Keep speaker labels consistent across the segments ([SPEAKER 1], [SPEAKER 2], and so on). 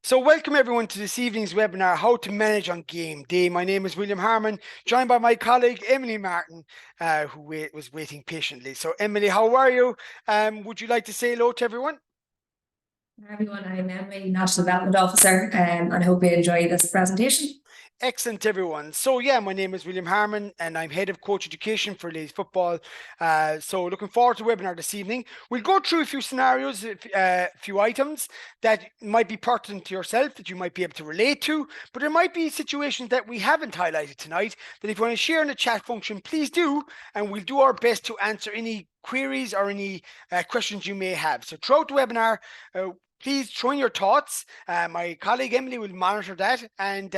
[SPEAKER 1] So welcome everyone to this evening's webinar, How to Manage on Game Day. My name is William Harmon, joined by my colleague Emily Martin, who was waiting patiently. So Emily, how are you? Would you like to say hello to everyone?
[SPEAKER 2] Hi everyone, I'm Emily, National Development Officer, and I hope you enjoy this presentation.
[SPEAKER 1] Excellent, everyone. So yeah, my name is William Harmon and I'm Head of Coach Education for Ladies Football. So looking forward to the webinar this evening. We'll go through a few scenarios, a few items that might be pertinent to yourself, that you might be able to relate to, but there might be situations that we haven't highlighted tonight that if you want to share in the chat function, please do, and we'll do our best to answer any queries or any questions you may have. So throughout the webinar, please throw in your thoughts. My colleague Emily will monitor that and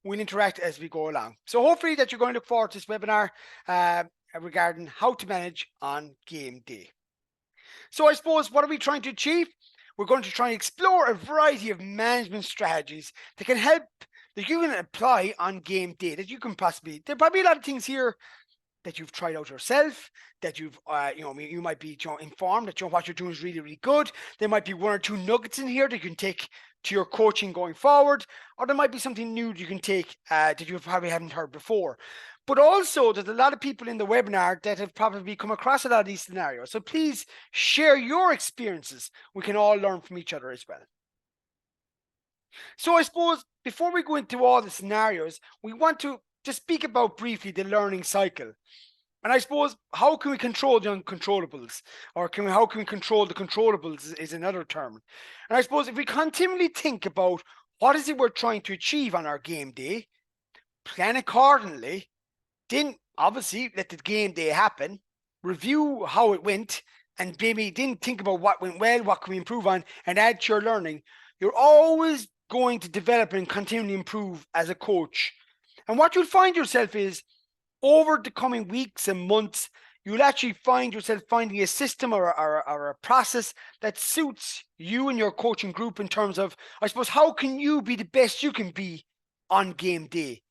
[SPEAKER 1] we'll interact as we go along. So hopefully that you're going to look forward to this webinar regarding how to manage on game day. So I suppose, what are we trying to achieve? We're going to try and explore a variety of management strategies that can help, that you can apply on game day, that you can possibly, there are probably a lot of things here that you've tried out yourself, that you've, you might be informed that what you're doing is really, really good. There might be one or two nuggets in here that you can take to your coaching going forward, or there might be something new that you can take that you probably haven't heard before. But also, there's a lot of people in the webinar that have probably come across a lot of these scenarios. So please share your experiences. We can all learn from each other as well. So I suppose before we go into all the scenarios, we want to just speak about briefly the learning cycle. And I suppose, how can we control the uncontrollables? Or how can we control the controllables is another term. And I suppose if we continually think about what is it we're trying to achieve on our game day, plan accordingly, then obviously let the game day happen, review how it went, and maybe then think about what went well, what can we improve on, and add to your learning, you're always going to develop and continually improve as a coach. And what you'll find yourself is, over the coming weeks and months, you'll actually find yourself finding a system or a process that suits you and your coaching group in terms of, I suppose, how can you be the best you can be on game day?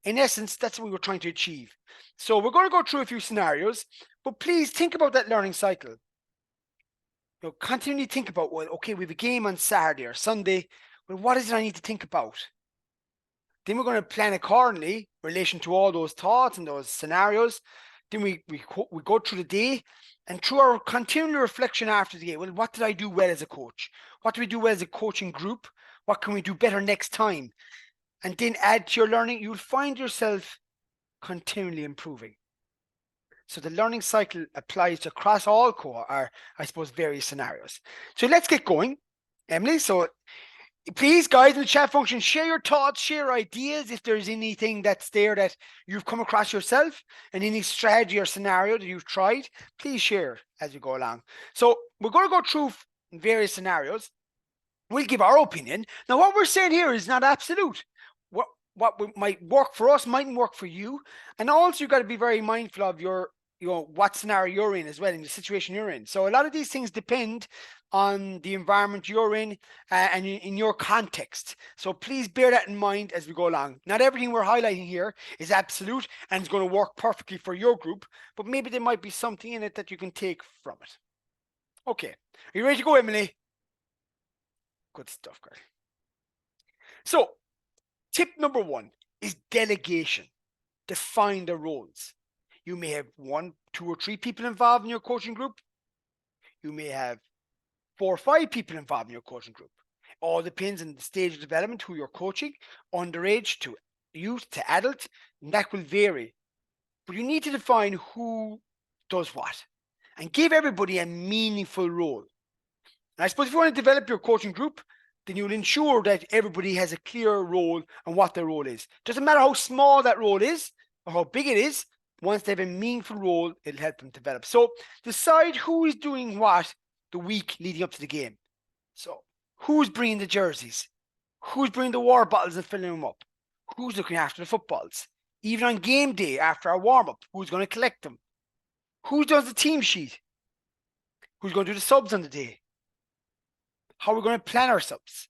[SPEAKER 1] In essence, that's what we were trying to achieve. So we're going to go through a few scenarios, but please think about that learning cycle. Continually think about, well, okay, we have a game on Saturday or Sunday. Well, what is it I need to think about? Then we're going to plan accordingly in relation to all those thoughts and those scenarios. Then we go through the day, and through our continual reflection after the game, well, what did I do well as a coach? What do we do well as a coaching group? What can we do better next time? And then add to your learning, you'll find yourself continually improving. So the learning cycle applies across all various scenarios. So let's get going, Emily. So please, guys, in the chat function, share your thoughts, share ideas. If there's anything that's there that you've come across yourself and any strategy or scenario that you've tried, please share as you go along. So we're going to go through various scenarios. We'll give our opinion. Now, what we're saying here is not absolute. What might work for us mightn't work for you. And also, you've got to be very mindful of what scenario you're in as well, in the situation you're in. So a lot of these things depend on the environment you're in and in your context. So please bear that in mind as we go along. Not everything we're highlighting here is absolute and is going to work perfectly for your group, but maybe there might be something in it that you can take from it. Okay, are you ready to go, Emily? Good stuff, girl. So tip number one is delegation. Define the roles. You may have 1, 2, or 3 people involved in your coaching group. You may have 4 or 5 people involved in your coaching group. All depends on the stage of development, who you're coaching, underage to youth to adult, and that will vary. But you need to define who does what and give everybody a meaningful role. And I suppose if you want to develop your coaching group, then you'll ensure that everybody has a clear role and what their role is. Doesn't matter how small that role is or how big it is, once they have a meaningful role, it'll help them develop. So decide who is doing what the week leading up to the game. So who's bringing the jerseys? Who's bringing the water bottles and filling them up? Who's looking after the footballs? Even on game day after our warm-up, who's going to collect them? Who does the team sheet? Who's going to do the subs on the day? How are we going to plan our subs?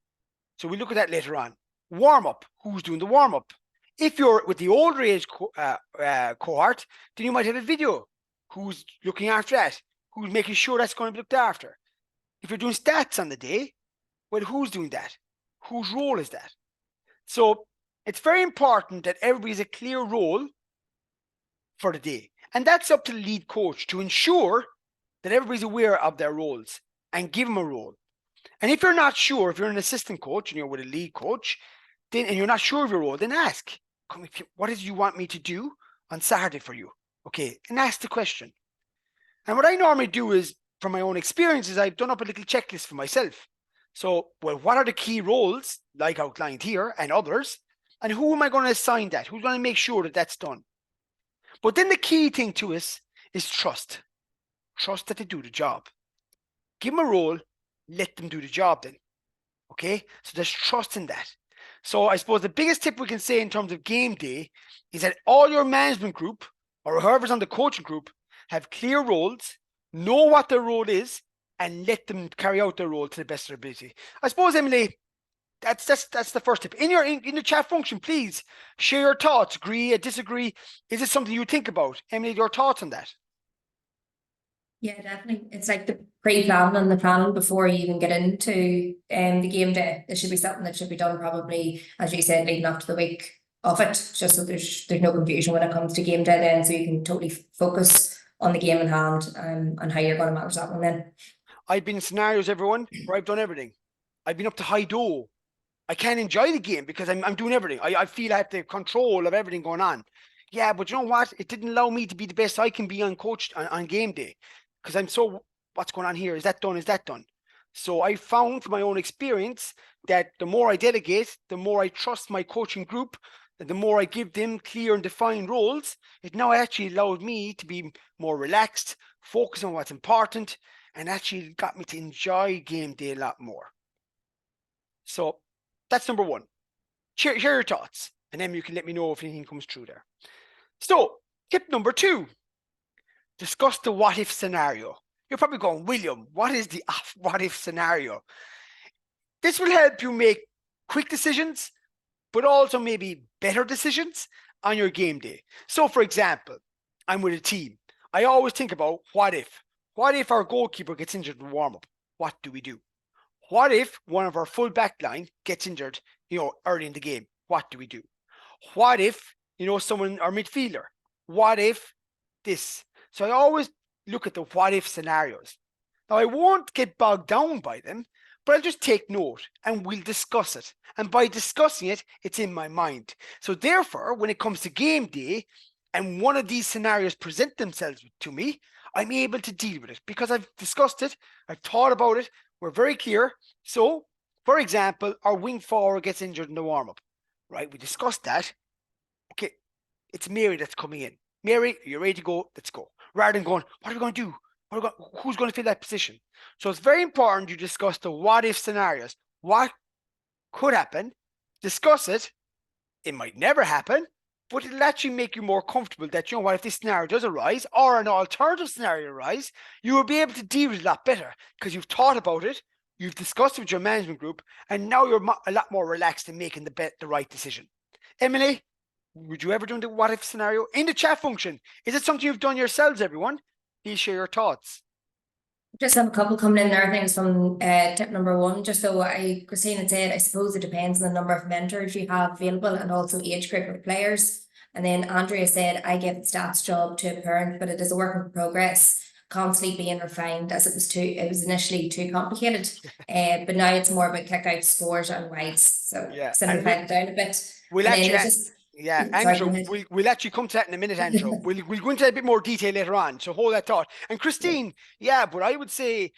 [SPEAKER 1] So we look at that later on. Warm-up, who's doing the warm-up? If you're with the older age cohort, then you might have a video. Who's looking after that? Who's making sure that's going to be looked after? If you're doing stats on the day, well, who's doing that? whose role is that? So it's very important that everybody has a clear role for the day. And that's up to the lead coach to ensure that everybody's aware of their roles and give them a role. And if you're not sure, if you're an assistant coach and you're with a lead coach, then and you're not sure of your role, then ask, what is it you want me to do on Saturday for you? Okay, and ask the question. And what I normally do is, from my own experiences, I've done up a little checklist for myself. So, well, what are the key roles, like outlined here, and others? And who am I going to assign that? Who's going to make sure that that's done? But then the key thing to us is trust. Trust that they do the job. Give them a role, let them do the job then. Okay? So there's trust in that. So I suppose the biggest tip we can say in terms of game day is that all your management group or whoever's on the coaching group have clear roles, know what their role is, and let them carry out their role to the best of their ability. I suppose, Emily, that's the first tip. In the chat function, please share your thoughts. Agree, disagree. Is it something you think about? Emily, your thoughts on that?
[SPEAKER 2] Yeah, definitely. It's like the pre-planning and the planning before you even get into the game day. It should be something that should be done probably, as you said, leading up to the week of it, just so there's no confusion when it comes to game day then, so you can totally focus on the game in hand and how you're going to manage that one then.
[SPEAKER 1] I've been in scenarios, everyone, where I've done everything. I've been up to high do. I can't enjoy the game because I'm doing everything. I feel I have the control of everything going on. Yeah, but you know what? It didn't allow me to be the best I can be on game day because I'm so, what's going on here? Is that done? Is that done? So I found from my own experience that the more I delegate, the more I trust my coaching group, and the more I give them clear and defined roles, it now actually allowed me to be more relaxed, focus on what's important, and actually got me to enjoy game day a lot more. So that's number one. Share your thoughts, and then you can let me know if anything comes through there. So, tip number 2, discuss the what if scenario. You're probably going, William, what is the what if scenario? This will help you make quick decisions, but also maybe better decisions on your game day. So, for example, I'm with a team. I always think about what if. What if our goalkeeper gets injured in warm-up? What do we do? What if one of our full back line gets injured, early in the game? What do we do? What if, someone, our midfielder? What if this? So I always look at the what if scenarios. Now, I won't get bogged down by them, but I'll just take note and we'll discuss it. And by discussing it, it's in my mind. So therefore, when it comes to game day and one of these scenarios present themselves to me, I'm able to deal with it because I've discussed it, I've thought about it, we're very clear. So, for example, our wing forward gets injured in the warm-up, right? We discussed that. Okay, it's Mary that's coming in. Mary, you're ready to go, let's go. Rather than going, what are we going to do? Who's going to fill that position? So it's very important you discuss the what-if scenarios. What could happen? Discuss it. It might never happen, but it'll actually make you more comfortable that, if this scenario does arise or an alternative scenario arise, you will be able to deal with it a lot better because you've thought about it, you've discussed it with your management group, and now you're a lot more relaxed in making the right decision. Emily, would you ever do the what if scenario in the chat function? Is it something you've done yourselves, everyone? Please share your thoughts.
[SPEAKER 2] Just have a couple coming in there, things from tip number 1. Just so Christina said, I suppose it depends on the number of mentors you have available and also age group of players. And then Andrea said, I give the stats job to a parent, but it is a work in progress, constantly being refined as it was initially too complicated. But now it's more about kick out scores and wides. So simplify it down a bit.
[SPEAKER 1] We'll Andrew, we'll actually come to that in a minute, Andrew. We'll go into a bit more detail later on, so hold that thought. And Christine, but I would say,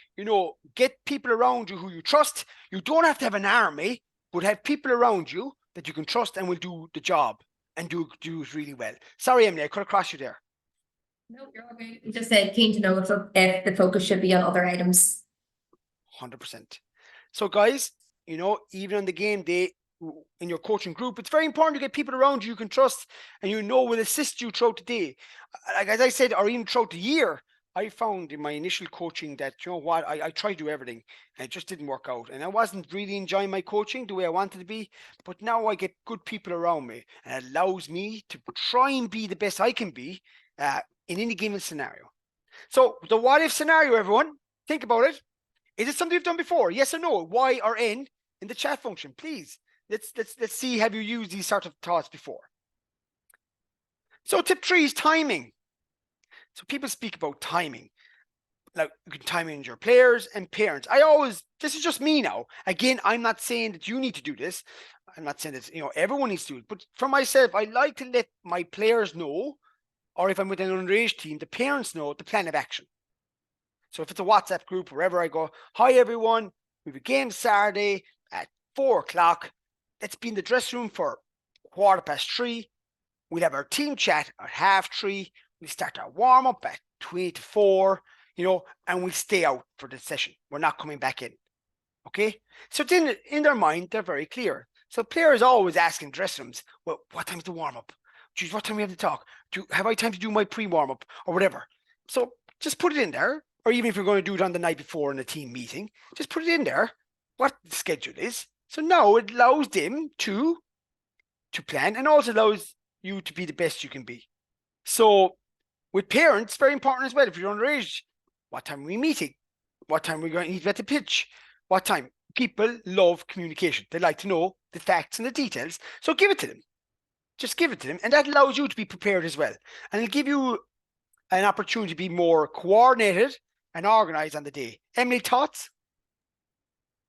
[SPEAKER 1] get people around you who you trust. You don't have to have an army, but have people around you that you can trust and will do the job and do it really well. Sorry, Emily, I cut across you there.
[SPEAKER 2] No, you're okay. You just said keen to know if the focus should be on other items.
[SPEAKER 1] 100%. So guys, even on the game day, in your coaching group, it's very important to get people around you can trust and will assist you throughout the day. Like as I said, or even throughout the year, I found in my initial coaching that, I tried to do everything and it just didn't work out. And I wasn't really enjoying my coaching the way I wanted to be. But now I get good people around me and it allows me to try and be the best I can be in any given scenario. So the what if scenario, everyone, think about it. Is it something you've done before? Yes or no? Y or N in the chat function, please. Let's see, have you used these sort of thoughts before? So tip 3 is timing. So people speak about timing. Like you can time in your players and parents. This is just me now. Again, I'm not saying that you need to do this. I'm not saying that, everyone needs to do it. But for myself, I like to let my players know, or if I'm with an underage team, the parents know the plan of action. So if it's a WhatsApp group, wherever I go, hi everyone, we have a game Saturday at 4:00. Let's be in the dressing room for 3:15. We'll have our team chat at 3:30. We start our warm up at 3 to 4, and we stay out for the session. We're not coming back in. Okay? So then in their mind, they're very clear. So players always asking dressing rooms, well, what time's the warm up? Geez, what time we have to talk? Have I time to do my pre-warm up or whatever? So just put it in there. Or even if you're going to do it on the night before in a team meeting, just put it in there, what the schedule is. So now it allows them to plan, and also allows you to be the best you can be. So with parents, very important as well. If you're underage, what time are we meeting? What time are we going to need at the pitch? What time? People love communication. They like to know the facts and the details. So give it to them. Just give it to them. And that allows you to be prepared as well. And it'll give you an opportunity to be more coordinated and organized on the day. Emily, thoughts?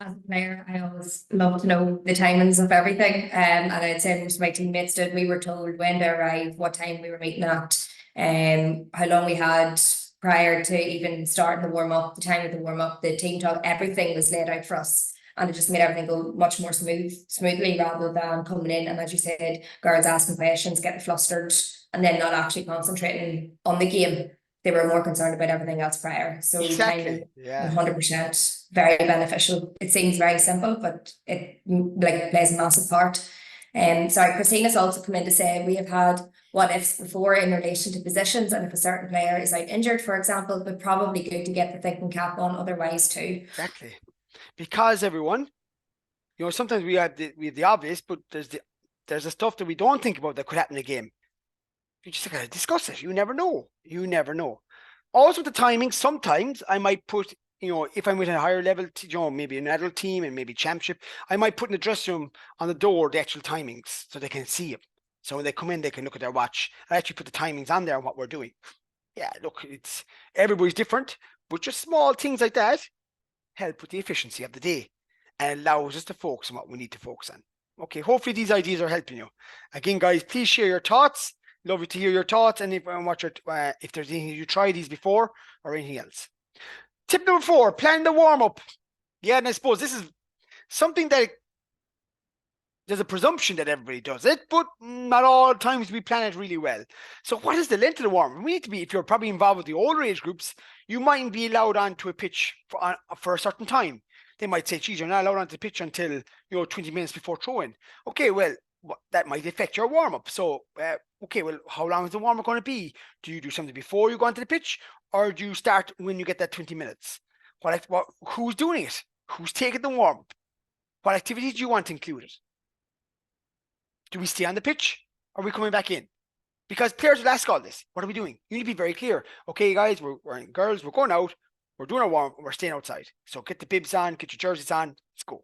[SPEAKER 2] As a player, I always love to know the timings of everything. And I'd say most of my teammates did. We were told when to arrive, what time we were meeting at, how long we had prior to even starting the warm up, the time of the warm up, the team talk, everything was laid out for us. And it just made everything go much more smoothly rather than coming in and, as you said, girls asking questions, getting flustered, and then not actually concentrating on the game. They were more concerned about everything else prior. So
[SPEAKER 1] Exactly.
[SPEAKER 2] timing, 100%, very beneficial. It seems very simple, but it plays a massive part. Sorry, Christina's also come in to say we have had what ifs before in relation to positions, and if a certain player is out injured, for example, but probably good to get the thinking cap on otherwise too.
[SPEAKER 1] Exactly. Because everyone, sometimes we have the obvious, but there's the stuff that we don't think about that could happen in a game. You just gotta discuss it. You never know. Also the timing, sometimes I might put, if I'm with a higher level, maybe an adult team and maybe championship, I might put in the dressing room on the door the actual timings so they can see them. So when they come in, they can look at their watch. I actually put the timings on there and what we're doing. Yeah, look, everybody's different, but just small things like that help with the efficiency of the day and allows us to focus on what we need to focus on. Okay, hopefully these ideas are helping you. Again, guys, please share your thoughts. Love to hear your thoughts, and if there's anything you tried these before or anything else. Tip number 4, plan the warm-up. Yeah, and I suppose this is something that there's a presumption that everybody does it, but not all times we plan it really well. So what is the length of the warm-up? We need to be, if you're probably involved with the older age groups, you mightn't be allowed onto a pitch for a certain time. They might say, geez, you're not allowed onto the pitch until 20 minutes before throw-in. Okay, well, that might affect your warm-up. So, okay, well, how long is the warm-up going to be? Do you do something before you go onto the pitch, or do you start when you get that 20 minutes? Who's doing it? Who's taking the warm-up? What activities do you want included? Do we stay on the pitch? Or are we coming back in? Because players will ask all this. What are we doing? You need to be very clear. Okay, guys, girls, we're going out. We're doing our warm-up. We're staying outside. So get the bibs on, get your jerseys on. Let's go.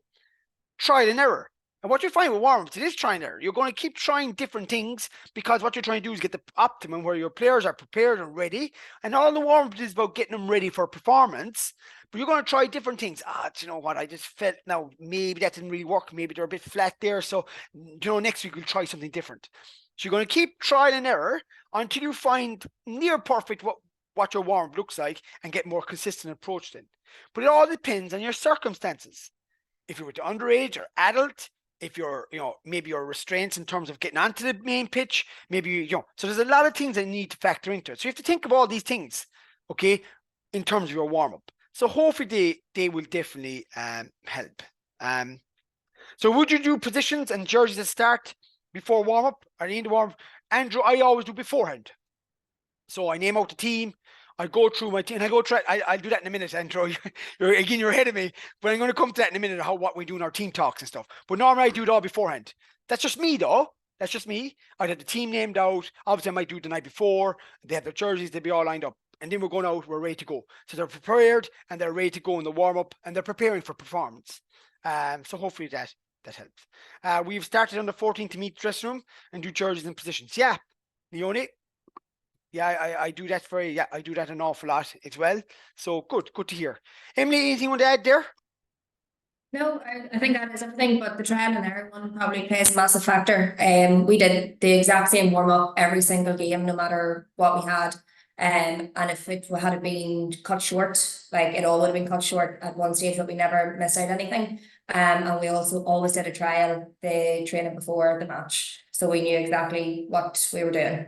[SPEAKER 1] Trial and error. And what you find with warm-ups, it is trial and error. You're going to keep trying different things because what you're trying to do is get the optimum where your players are prepared and ready. And all the warm-up is about getting them ready for performance. But you're going to try different things. Do you know what? I just felt now maybe that didn't really work. Maybe they're a bit flat there. So, next week we'll try something different. So you're going to keep trial and error until you find near perfect what your warm-up looks like and get more consistent approach then. But it all depends on your circumstances. If you're with the underage or adult, if you're, maybe your restraints in terms of getting onto the main pitch, maybe, so there's a lot of things that need to factor into it. So you have to think of all these things, okay, in terms of your warm-up. So hopefully they will definitely help. So would you do positions and jerseys at start before warm-up or in the warm-up? Andrew, I always do beforehand. So I name out the team. I go through my team and I go try. I'll do that in a minute, Andrew. You're ahead of me, but I'm going to come to that in a minute, what we do in our team talks and stuff. But normally I do it all beforehand. That's just me though. That's just me. I'd have the team named out. Obviously I might do it the night before. They have their jerseys, they'd be all lined up. And then we're going out, we're ready to go. So they're prepared and they're ready to go in the warm-up and they're preparing for performance. So hopefully that helps. We've started under 14 to meet dressing room and do jerseys and positions. Yeah, Leonie. Yeah, I do that I do that an awful lot as well. So good to hear. Emily, anything you want to add there?
[SPEAKER 2] No, I think that is everything, but the trial and error one probably plays a massive factor. We did the exact same warm up every single game, no matter what we had. And if it had been cut short, like it all would have been cut short at one stage, but we never missed out anything. And we also always did a trial the training before the match, so we knew exactly what we were doing.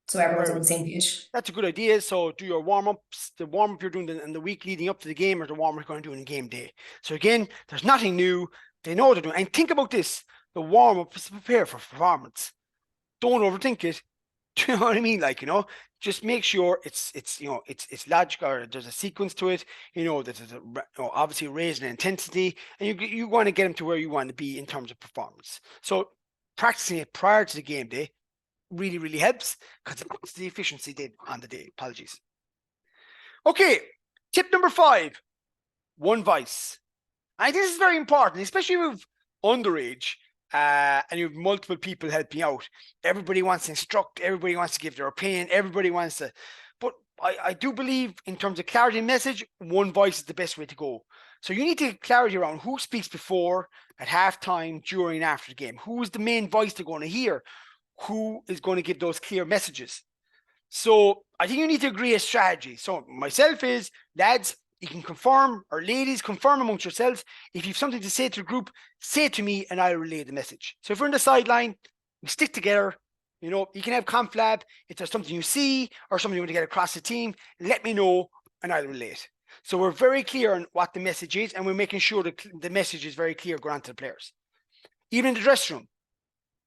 [SPEAKER 2] So everyone's on the same page.
[SPEAKER 1] That's a good idea. So do your warm-ups, the warm-up you're doing in the week leading up to the game, or the warm-up you're going to do in game day. So again, there's nothing new. They know what they're doing. And think about this. The warm-up is to prepare for performance. Don't overthink it. Do you know what I mean? Like, just make sure it's logical, or there's a sequence to it, that there's obviously raising intensity, and you want to get them to where you want to be in terms of performance. So practicing it prior to the game day really, really helps, because it's the efficiency did on the day. Apologies. Okay, tip number 5, one vice. I think this is very important, especially with underage and you have multiple people helping out. Everybody wants to instruct, everybody wants to give their opinion, everybody wants to. But I do believe, in terms of clarity and message, one voice is the best way to go. So you need to get clarity around who speaks before, at halftime, during, and after the game. Who is the main voice they're going to hear? Who is going to give those clear messages? So I think you need to agree a strategy. So myself is, lads, you can confirm, or ladies, confirm amongst yourselves. If you have something to say to the group, say it to me and I'll relay the message. So if we're in the sideline, we stick together. You can have conflab. If there's something you see or something you want to get across the team, let me know and I'll relay it. So we're very clear on what the message is, and we're making sure that the message is very clear going on to the players. Even in the dressing room,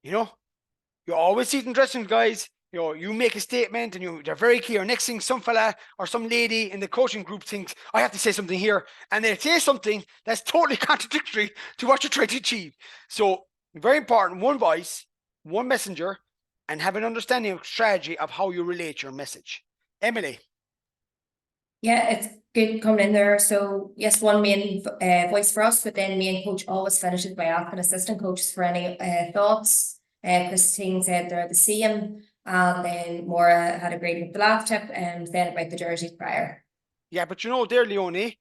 [SPEAKER 1] you always see it in dressing rooms, guys. You make a statement and they're very clear. Next thing, some fella or some lady in the coaching group thinks, I have to say something here. And they say something that's totally contradictory to what you're trying to achieve. So very important, one voice, one messenger, and have an understanding of strategy of how you relate your message. Emily.
[SPEAKER 2] Yeah, it's good coming in there. So yes, one main voice for us, but then main coach always finishes by asking assistant coaches for any thoughts. Christine said they're the same. And then Maura had agreed with the last tip, and then about the jerseys prior.
[SPEAKER 1] Yeah, but there, Leonie,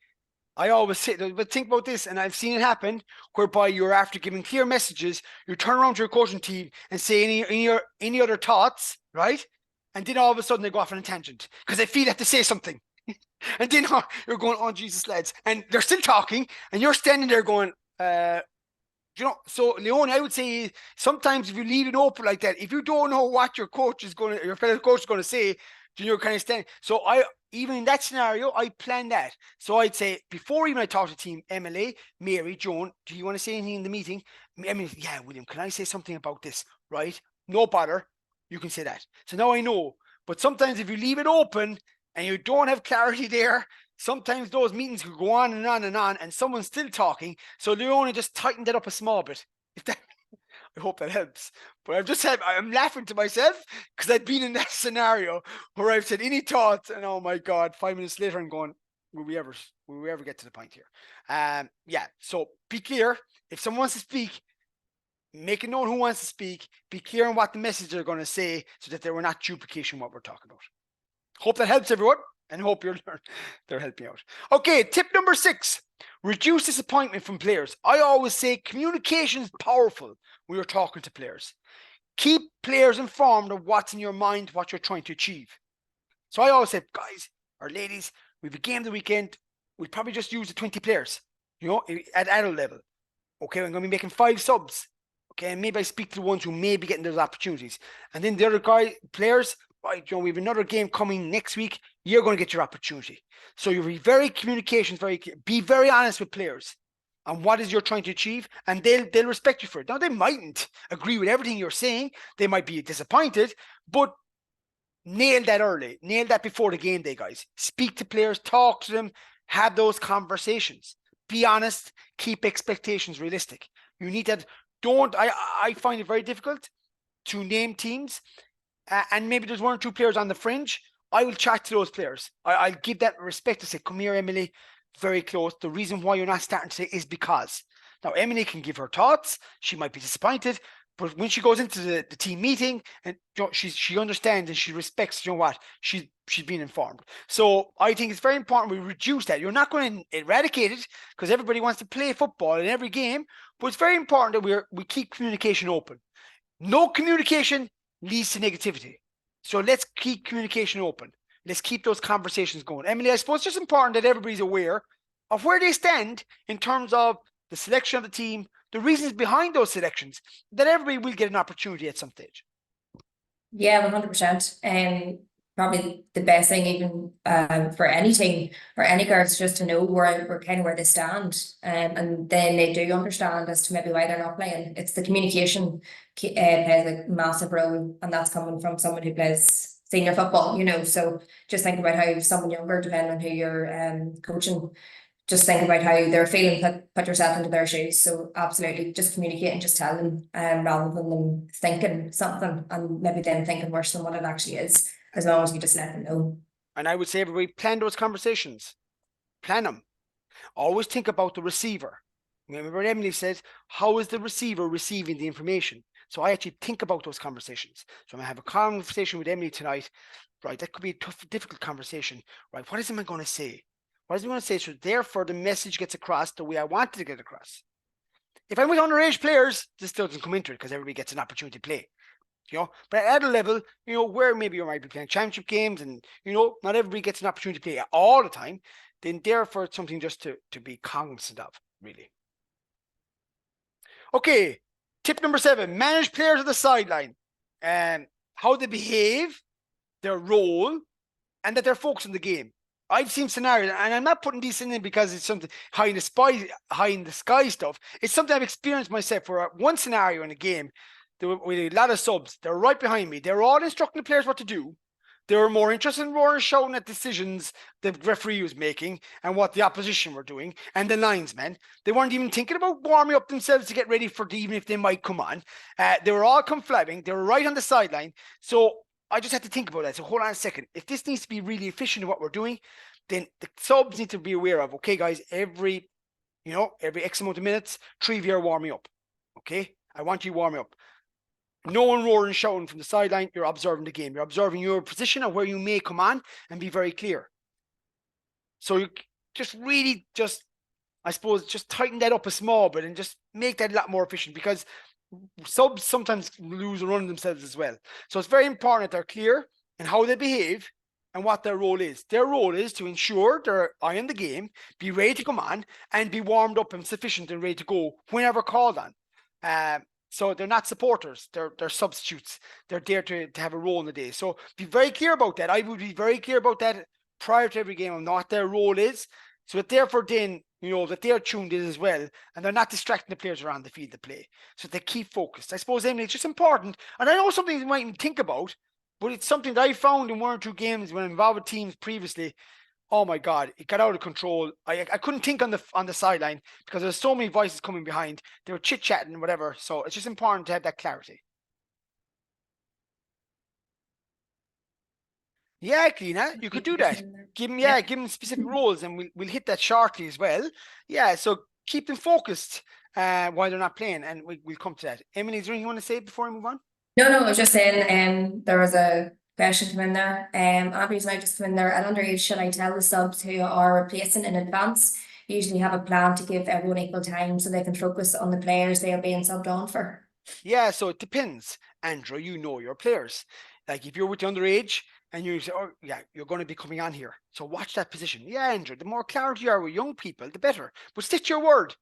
[SPEAKER 1] I always say, but think about this, and I've seen it happen, whereby you're, after giving clear messages, you turn around to your coaching team and say any other thoughts, right? And then all of a sudden they go off on a tangent because they feel they have to say something. And then you're going, oh, Jesus, lads. And they're still talking, and you're standing there going, so Leone, I would say sometimes if you leave it open like that, if you don't know what your fellow coach is going to say, then you're kind of standing. So even in that scenario, I plan that. So I'd say, before even I talk to the team, Emily, Mary, Joan, do you want to say anything in the meeting? Emily, yeah, William, can I say something about this? Right? No bother. You can say that. So now I know. But sometimes if you leave it open and you don't have clarity there, sometimes those meetings could go on and on and on, and someone's still talking. So Leone just tightened it up a small bit. I hope that helps. But I'm laughing to myself because I've been in that scenario where I've said any thoughts, and oh my God, 5 minutes later I'm going, will we ever get to the point here? Yeah. So be clear. If someone wants to speak, make it known who wants to speak. Be clear on what the message they're going to say, so that they were not duplication what we're talking about. Hope that helps everyone, and hope they're helping out. Okay, tip number 6, reduce disappointment from players. I always say communication is powerful when you're talking to players. Keep players informed of what's in your mind, what you're trying to achieve. So I always say, guys or ladies, we have a game the weekend. We'll probably just use the 20 players, at adult level. Okay, I'm going to be making 5 subs. Okay, and maybe I speak to the ones who may be getting those opportunities. And then the other players, right, we have another game coming next week. You're going to get your opportunity. So you'll be very clear. Be very honest with players on what is you're trying to achieve, and they'll respect you for it. Now, they mightn't agree with everything you're saying. They might be disappointed, but nail that early. Nail that before the game day, guys. Speak to players, talk to them, have those conversations. Be honest, keep expectations realistic. You need that. I find it very difficult to name teams, and maybe there's 1 or 2 players on the fringe. I will chat to those players. I'll give that respect to say, come here, Emily, very close. The reason why you're not starting today is because. Now, Emily can give her thoughts. She might be disappointed, but when she goes into the team meeting, and she understands and she respects, what, she's being informed. So I think it's very important we reduce that. You're not going to eradicate it because everybody wants to play football in every game, but it's very important that we keep communication open. No communication leads to negativity. So let's keep communication open. Let's keep those conversations going. Emily, I suppose it's just important that everybody's aware of where they stand in terms of the selection of the team, the reasons behind those selections, that everybody will get an opportunity at some stage.
[SPEAKER 2] Yeah, 100%. And probably the best thing even for any team or any girls just to know where kind of where they stand, and then they do understand as to maybe why they're not playing. It's the communication plays a massive role, and that's coming from someone who plays senior football, So just think about how someone younger, depending on who you're coaching, just think about how they're feeling, put yourself into their shoes. So absolutely just communicate and just tell them, rather than them thinking something and maybe them thinking worse than what it actually is, as long as you just let them know.
[SPEAKER 1] And I would say everybody plan those conversations. Plan them. Always think about the receiver. Remember what Emily says, how is the receiver receiving the information? So I actually think about those conversations. So I'm going to have a conversation with Emily tonight. Right, that could be a tough, difficult conversation. Right, what is I going to say? What is he going to say? So therefore, the message gets across the way I wanted to get across. If I'm with underage players, this doesn't come into it because everybody gets an opportunity to play. But at a level, where maybe you might be playing championship games and, not everybody gets an opportunity to play all the time, then therefore it's something just to be cognizant of, really. Okay, tip number 7, manage players at the sideline and how they behave, their role, and that they're focused on the game. I've seen scenarios, and I'm not putting these in because it's something high in the sky stuff. It's something I've experienced myself. For one scenario in a game, there were with a lot of subs. They're right behind me. They're all instructing the players what to do. They were more interested in roaring and shouting at decisions the referee was making and what the opposition were doing and the linesmen. They weren't even thinking about warming up themselves to get ready for even if they might come on. They were all conflabbing. They were right on the sideline. So I just had to think about that. So hold on a second. If this needs to be really efficient in what we're doing, then the subs need to be aware of, okay, guys, every X amount of minutes, 3 of you are warming up. Okay? I want you warming up. No one roaring and shouting from the sideline. You're observing the game. You're observing your position and where you may come on and be very clear. So you just really I suppose, just tighten that up a small bit and just make that a lot more efficient because subs sometimes lose and run themselves as well. So it's very important that they're clear in how they behave and what their role is. Their role is to ensure they're eye on the game, be ready to come on, and be warmed up and sufficient and ready to go whenever called on. So they're not supporters, they're substitutes. They're there to have a role in the day. So be very clear about that. I would be very clear about that prior to every game on what their role is. So that therefore then, that they're tuned in as well and they're not distracting the players around the field to play. So they keep focused. I suppose, Emily, it's just important. And I know something you might even think about, but it's something that I found in 1 or 2 games when I'm involved with teams previously. Oh my God, it got out of control. I couldn't think on the sideline because there's so many voices coming behind. They were chit-chatting and whatever. So it's just important to have that clarity. Yeah, Kleena, you could do that. Give them specific roles, and we'll hit that shortly as well. Yeah, so keep them focused while they're not playing, and we'll come to that. Emily, is there anything you want to say before we move on?
[SPEAKER 2] No, I was just saying, there was a question come in there. Andrew's now just come in there. At underage, should I tell the subs who are replacing in advance? Usually have a plan to give everyone equal time so they can focus on the players they are being subbed on for.
[SPEAKER 1] Yeah, so it depends. Andrew, you know your players. Like if you're with the underage and you say, oh yeah, you're going to be coming on here. So watch that position. Yeah, Andrew, the more clarity you are with young people, the better. But stick to your word.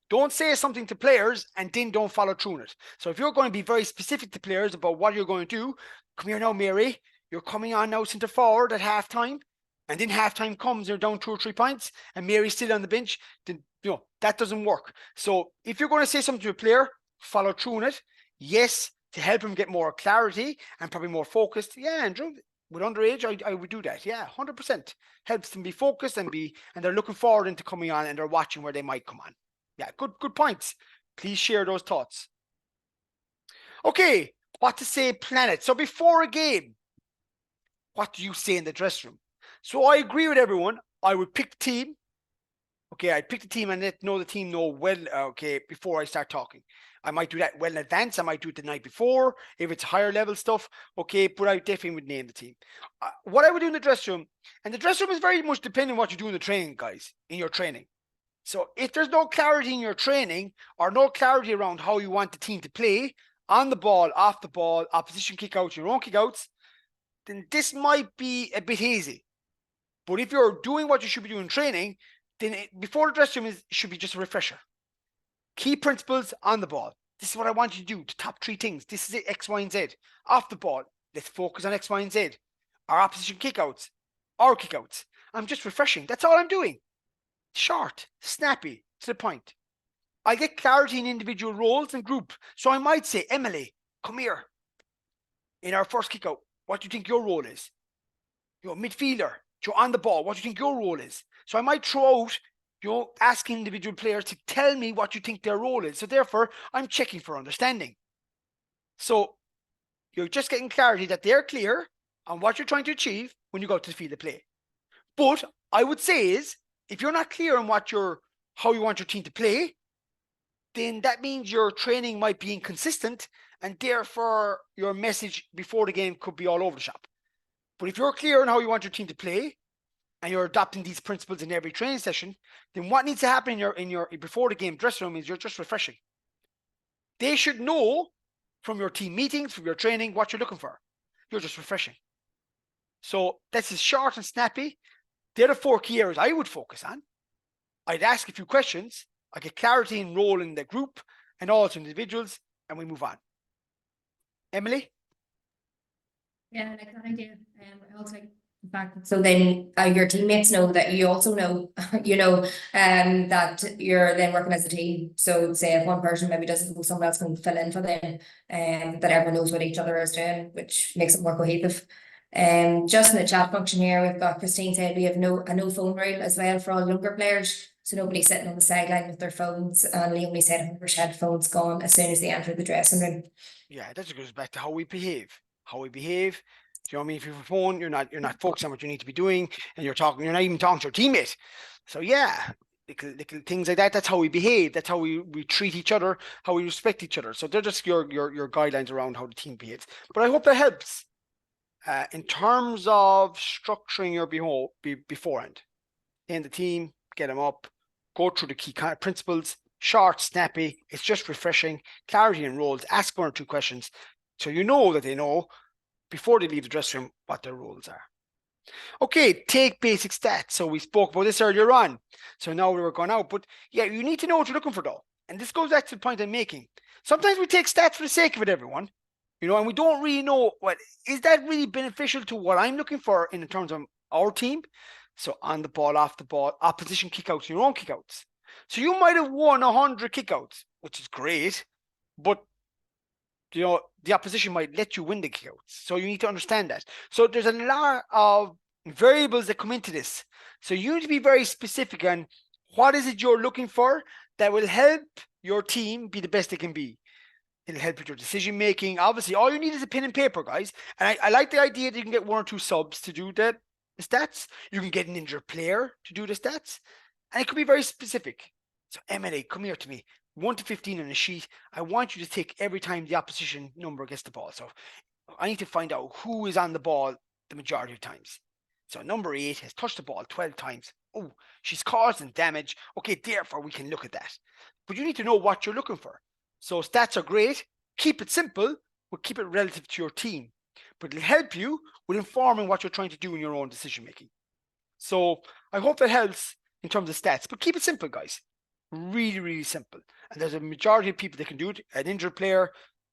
[SPEAKER 1] Don't say something to players and then don't follow through on it. So if you're going to be very specific to players about what you're going to do, come here now, Mary. You're coming on now centre forward at halftime. And then halftime comes, you're down 2 or 3 points, and Mary's still on the bench, then that doesn't work. So if you're going to say something to a player, follow through on it. Yes, to help him get more clarity and probably more focused. Yeah, Andrew, with underage, I would do that. Yeah, 100%. Helps them be focused and they're looking forward into coming on and they're watching where they might come on. Yeah, good points. Please share those thoughts. Okay, what to say planet. So before a game, what do you say in the dressing room? So I agree with everyone. I would pick the team. Okay, I pick the team and let know the team know well, okay, before I start talking. I might do that well in advance. I might do it the night before if it's higher level stuff. Okay, but I definitely would name the team. What I would do in the dressing room, and the dressing room is very much depending on what you do in the training, guys, in your training. So if there's no clarity in your training or no clarity around how you want the team to play, on the ball, off the ball, opposition kickouts, your own kickouts, then this might be a bit hazy. But if you're doing what you should be doing in training, then before the dressing room should be just a refresher. Key principles on the ball. This is what I want you to do. The top 3 things. This is it, X, Y, and Z. Off the ball, let's focus on X, Y, and Z. Our opposition kickouts, our kickouts. I'm just refreshing. That's all I'm doing. Short, snappy, to the point. I get clarity in individual roles and group. So I might say, Emily, come here. In our first kickout, what do you think your role is? You're a midfielder. You're on the ball. What do you think your role is? So I might throw out, asking individual players to tell me what you think their role is. So therefore, I'm checking for understanding. So you're just getting clarity that they're clear on what you're trying to achieve when you go to the field of play. But I would say is, if you're not clear on how you want your team to play, then that means your training might be inconsistent, and therefore your message before the game could be all over the shop. But if you're clear on how you want your team to play, and you're adopting these principles in every training session, then what needs to happen in your before the game dressing room is you're just refreshing. They should know from your team meetings, from your training, what you're looking for. You're just refreshing. So that's as short and snappy. They're the 4 key areas I would focus on. I'd ask a few questions. I get clarity and role in the group and also individuals, and we move on. Emily?
[SPEAKER 2] Yeah, I like that idea. I also like the fact that so then your teammates know that you also know, that you're then working as a team. So say if one person maybe doesn't know, someone else can fill in for them, that everyone knows what each other is doing, which makes it more cohesive. Just in the chat function here, we've got Christine said we have a no phone rule as well for all younger players. So nobody's sitting on the sideline with their phones, and Leonie said 100% phones gone as soon as they enter the dressing room.
[SPEAKER 1] Yeah, that just goes back to how we behave. How we behave. Do you know what I mean? If you have a phone, you're not focused on what you need to be doing, and you're not even talking to your teammate. So yeah, little things like that. That's how we behave. That's how we treat each other, how we respect each other. So they're just your guidelines around how the team behaves. But I hope that helps. In terms of structuring your beforehand, in the team, get them up, go through the key principles, short, snappy. It's just refreshing, clarity in roles. Ask 1 or 2 questions so you know that they know before they leave the dressing room what their roles are. Okay, take basic stats. So we spoke about this earlier on. So now we were going out, but yeah, you need to know what you're looking for though. And this goes back to the point I'm making. Sometimes we take stats for the sake of it, everyone. And we don't really know is that really beneficial to what I'm looking for in terms of our team. So on the ball, off the ball, opposition kickouts, your own kickouts. So you might have won 100 kickouts, which is great, but the opposition might let you win the kickouts. So you need to understand that. So there's a lot of variables that come into this. So you need to be very specific on what is it you're looking for that will help your team be the best it can be. It'll help with your decision making. Obviously, all you need is a pen and paper, guys. And I like the idea that you can get 1 or 2 subs to do the stats. You can get an injured player to do the stats. And it could be very specific. So Emily, come here to me. 1 to 15 on a sheet. I want you to take every time the opposition number gets the ball. So I need to find out who is on the ball the majority of times. So number 8 has touched the ball 12 times. Oh, she's causing damage. Okay, therefore we can look at that. But you need to know what you're looking for. So stats are great. Keep it simple, but keep it relative to your team. But it'll help you with informing what you're trying to do in your own decision making. So I hope that helps in terms of stats. But keep it simple, guys. Really, really simple. And there's a majority of people that can do it. An injured player,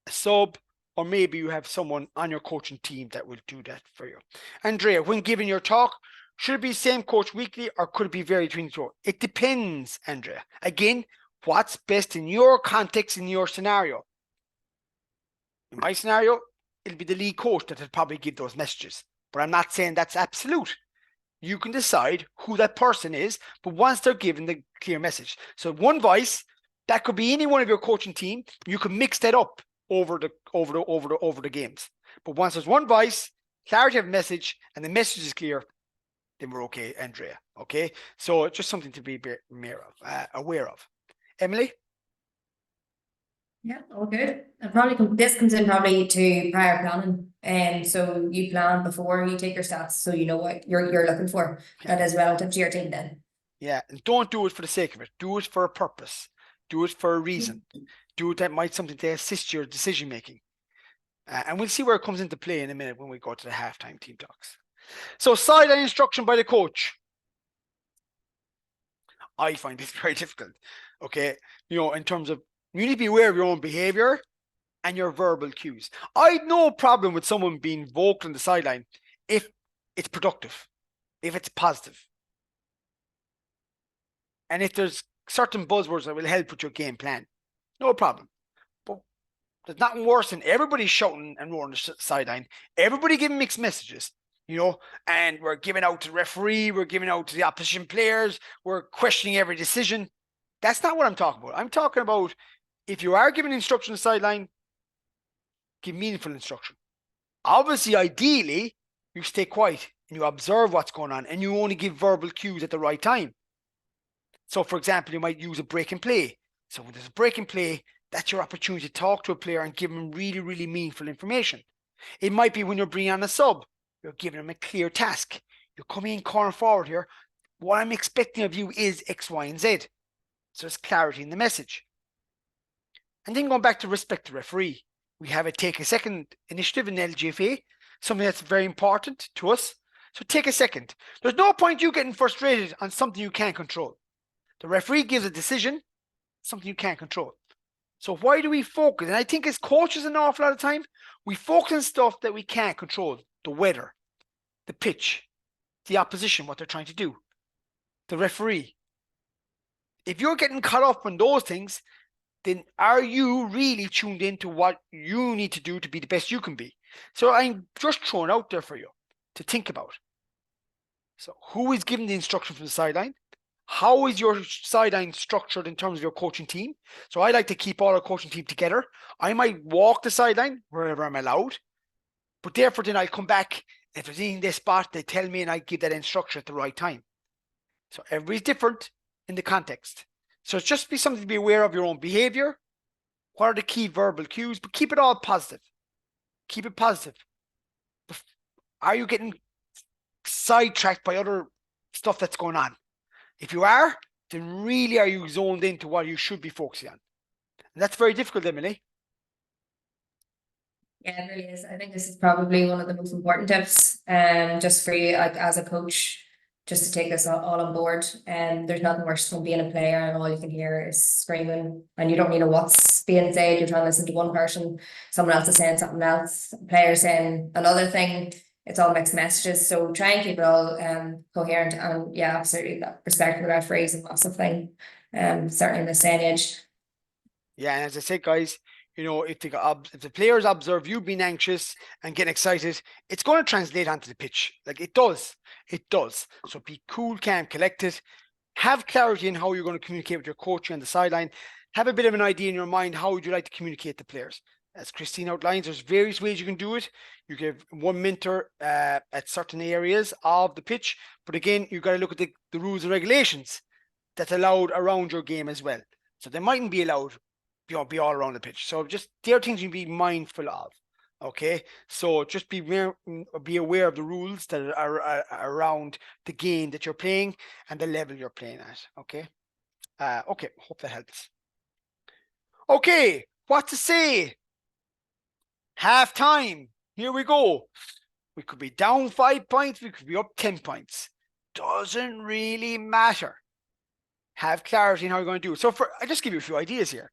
[SPEAKER 1] a sub, or maybe you have someone on your coaching team that will do that for you. Andrea, when giving your talk, should it be same coach weekly or could it be varied between the two? It depends, Andrea. Again, what's best in your context, in your scenario? In my scenario, it'll be the lead coach that will probably give those messages. But I'm not saying that's absolute. You can decide who that person is, but once they're given the clear message. So one voice, that could be any one of your coaching team. You can mix that up over the games. But once there's one voice, clarity of message, and the message is clear, then we're okay, Andrea. Okay, so just something to be aware of. Emily?
[SPEAKER 2] Yeah, all good. And probably this comes in probably to prior planning. And so you plan before you take your stats, so you know what you're looking for.
[SPEAKER 1] Yeah.
[SPEAKER 2] That is relative to your team then.
[SPEAKER 1] Yeah, and don't do it for the sake of it. Do it for a purpose. Do it for a reason. Do it that might something to assist your decision making. And we'll see where it comes into play in a minute when we go to the halftime team talks. So sideline instruction by the coach. I find this very difficult. Okay, in terms of you need to be aware of your own behavior and your verbal cues. I had no problem with someone being vocal on the sideline if it's productive, if it's positive, and if there's certain buzzwords that will help with your game plan. No problem. But there's nothing worse than everybody shouting and roaring the sideline, everybody giving mixed messages, and we're giving out to the referee, we're giving out to the opposition players, we're questioning every decision. That's not what I'm talking about. I'm talking about if you are giving instruction on the sideline, give meaningful instruction. Obviously, ideally, you stay quiet and you observe what's going on and you only give verbal cues at the right time. So, for example, you might use a break and play. So when there's a break and play, that's your opportunity to talk to a player and give them really, really meaningful information. It might be when you're bringing on a sub, you're giving them a clear task. You're coming in corner forward here. What I'm expecting of you is X, Y, and Z. So there's clarity in the message. And then going back to respect the referee, we have a take a second initiative in LGFA, something that's very important to us. So take a second. There's no point you getting frustrated on something you can't control. The referee gives a decision, something you can't control. So why do we focus? And I think as coaches an awful lot of time, we focus on stuff that we can't control. The weather, the pitch, the opposition, what they're trying to do, the referee. If you're getting caught up on those things, then are you really tuned into what you need to do to be the best you can be? So I'm just throwing out there for you to think about. So who is giving the instruction from the sideline? How is your sideline structured in terms of your coaching team? So I like to keep all our coaching team together. I might walk the sideline wherever I'm allowed, but therefore then I'll come back. If there's anything in this spot, they tell me and I give that instruction at the right time. So everybody's different in the context. So it's just be something to be aware of your own behavior. What are the key verbal cues? But keep it all positive. Keep it positive. Are you getting sidetracked by other stuff that's going on? If you are, then really are you zoned into what you should be focusing on? And that's very difficult, Emily.
[SPEAKER 2] Yeah, it really is. I think this is probably one of the most important tips, just for you, like as a coach, just to take this all on board. And there's nothing worse than being a player and all you can hear is screaming, and you don't really know what's being said. You're trying to listen to one person, someone else is saying something else, player saying another thing. It's all mixed messages. So try and keep it all coherent. And yeah, absolutely, that respect for the referee is a massive thing. Certainly in this day and age.
[SPEAKER 1] Yeah, and as I said, guys, if the players observe you being anxious and getting excited, it's going to translate onto the pitch. Like it does. It does. So be cool, calm, collected. Have clarity in how you're going to communicate with your coach on the sideline. Have a bit of an idea in your mind, how would you like to communicate to players? As Christine outlines, there's various ways you can do it. You give one mentor at certain areas of the pitch. But again, you've got to look at the rules and regulations that's allowed around your game as well. So they mightn't be allowed be all around the pitch. So just there are things you be mindful of. Okay, so just be aware of the rules that are around the game that you're playing and the level you're playing at. Okay, okay, hope that helps. Okay, what to say? Half time. Here we go. We could be down 5 points. We could be up 10 points. Doesn't really matter. Have clarity in how you're going to do it. So I just give you a few ideas here.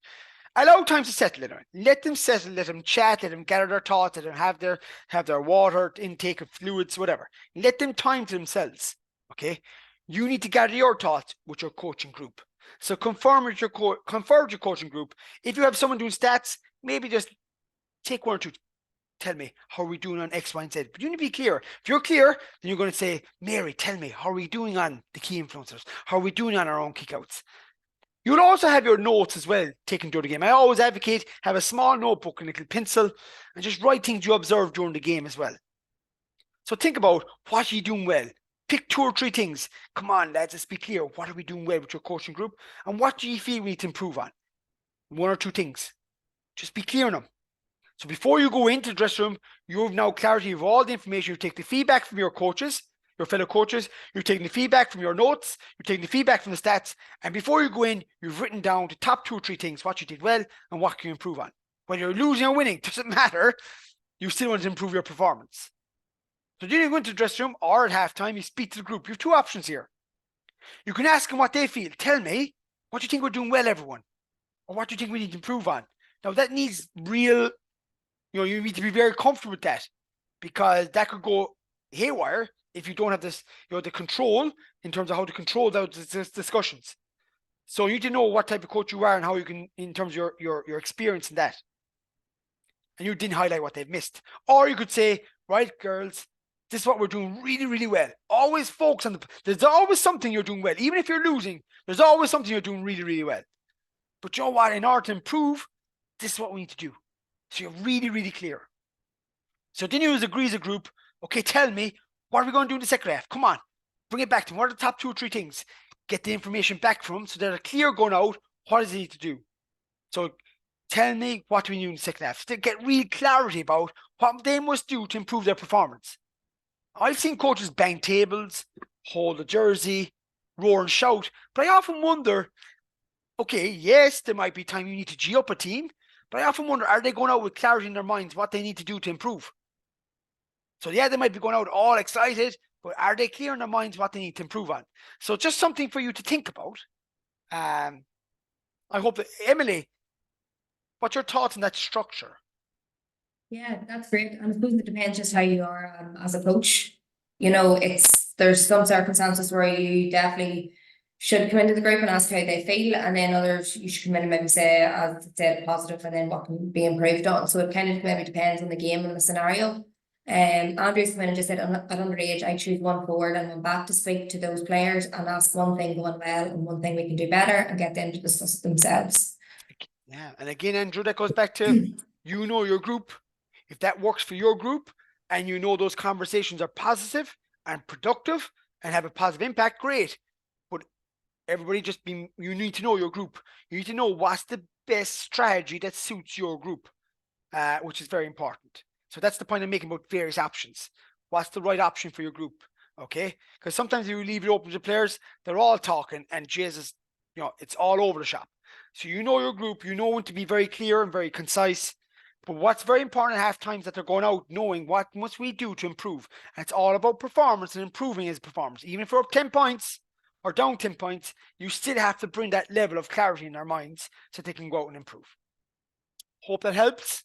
[SPEAKER 1] Allow time to settle in. Let them settle, let them chat, let them gather their thoughts, let them have their water intake of fluids, whatever. Let them time to themselves. Okay. You need to gather your thoughts with your coaching group. So confer with your coaching group. If you have someone doing stats, maybe just take one or two. Tell me, how are we doing on X, Y, and Z? But you need to be clear. If you're clear, then you're going to say, Mary, tell me, how are we doing on the key influencers? How are we doing on our own kickouts? You'll also have your notes as well taken during the game. I always advocate have a small notebook and a little pencil and just write things you observe during the game as well. So think about what you're doing well. Pick 2 or 3 things. Come on, lads, let's be clear. What are we doing well with your coaching group? And what do you feel we need to improve on? 1 or 2 things. Just be clear on them. So before you go into the dressing room, you have now clarity of all the information. You take the feedback from your coaches, your fellow coaches. You're taking the feedback from your notes. You're taking the feedback from the stats. And before you go in, you've written down the top 2 or 3 things, what you did well and what can you improve on. Whether you're losing or winning, doesn't matter. You still want to improve your performance. So then you go into the dressing room or at halftime, you speak to the group. You have 2 options here. You can ask them what they feel. Tell me, what do you think we're doing well, everyone? Or what do you think we need to improve on? Now, that needs real, you need to be very comfortable with that, because that could go haywire if you don't have this, the control in terms of how to control those discussions. So you need to know what type of coach you are and how you can, in terms of your experience in that. And you didn't highlight what they've missed. Or you could say, right, girls, this is what we're doing really, really well. Always focus on there's always something you're doing well. Even if you're losing, there's always something you're doing really, really well. But you know what? In order to improve, this is what we need to do. So you're really, really clear. So then you agree as a group, okay, tell me, what are we going to do in the second half? Come on, bring it back to them. What are the top 2 or 3 things? Get the information back from them so they're clear going out. What does he need to do? So tell me, what do we do in the second half? To get real clarity about what they must do to improve their performance. I've seen coaches bang tables, hold a jersey, roar and shout, but I often wonder, okay, yes, there might be time you need to G up a team, but I often wonder, are they going out with clarity in their minds what they need to do to improve? So yeah, they might be going out all excited, but are they clear in their minds what they need to improve on? So just something for you to think about. I hope that, Emily, what's your thoughts on that structure?
[SPEAKER 2] Yeah, that's great. And I suppose it depends just how you are as a coach. There's some circumstances where you definitely should come into the group and ask how they feel, and then others you should come in and maybe say, as I said, positive, and then what can be improved on. So it kind of maybe depends on the game and the scenario. Andrew's come in and just said, at underage, I choose 1 forward and I'm back to speak to those players and ask one thing going well and one thing we can do better and get them to discuss it themselves.
[SPEAKER 1] Yeah, and again, Andrew, that goes back to you know your group. If that works for your group and you know those conversations are positive and productive and have a positive impact, great. But everybody you need to know your group. You need to know what's the best strategy that suits your group, which is very important. So that's the point I'm making about various options. What's the right option for your group? Okay? Because sometimes you leave it open to players, they're all talking and Jesus, it's all over the shop. So you know your group, you know when to be very clear and very concise. But what's very important at half times that they're going out knowing what must we do to improve. And it's all about performance and improving his performance. Even if we're up 10 points or down 10 points, you still have to bring that level of clarity in their minds so they can go out and improve. Hope that helps.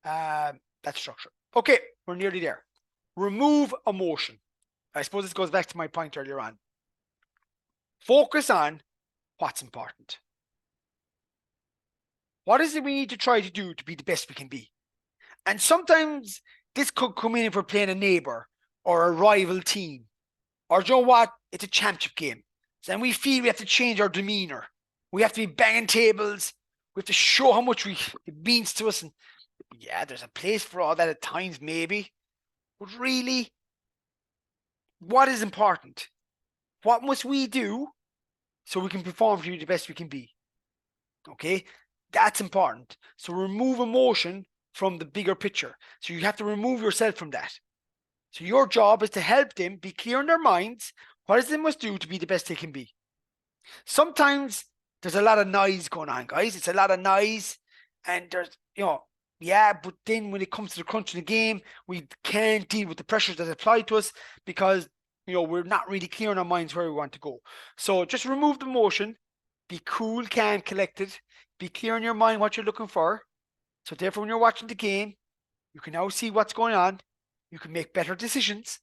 [SPEAKER 1] That structure. Okay, we're nearly there. Remove emotion. I suppose this goes back to my point earlier on. Focus on what's important. What is it we need to try to do to be the best we can be? And sometimes this could come in if we're playing a neighbor or a rival team. Or you know what? It's a championship game. So then we feel we have to change our demeanor. We have to be banging tables. We have to show how much it means to us. And yeah, there's a place for all that at times, maybe. But really, what is important? What must we do so we can perform to be the best we can be? Okay, that's important. So remove emotion from the bigger picture. So you have to remove yourself from that. So your job is to help them be clear in their minds what is they must do to be the best they can be. Sometimes there's a lot of noise going on, guys. It's a lot of noise, and there's, but then when it comes to the crunch in the game, we can't deal with the pressures that apply to us because, we're not really clear in our minds where we want to go. So just remove the emotion, be cool, calm, collected, be clear in your mind what you're looking for. So therefore, when you're watching the game, you can now see what's going on. You can make better decisions.